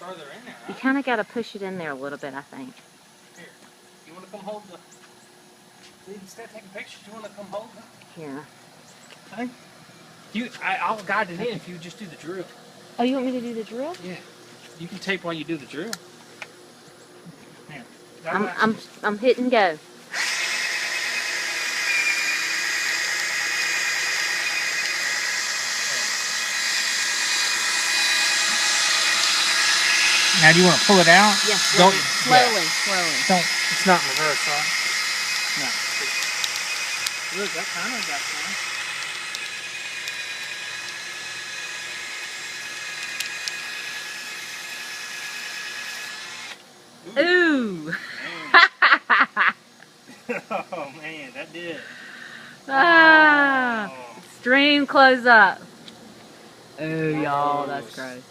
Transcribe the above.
further in there, right? You kind of got to push it in there a little bit, I think. Here, you want to come hold the... Instead of taking pictures, you want to come hold it? Here. I'll guide it in if you just do the drill. Oh, you want me to do the drill? Yeah. You can tape while you do the drill. Here. I'm hitting go. Now, do you want to pull it out? Yeah, Don't, slowly. Don't. It's not in reverse, right? No. Look, that kind of got fine. Ooh. Oh man, that did. Ah, Oh. extreme close up. Oh, y'all, that's gross.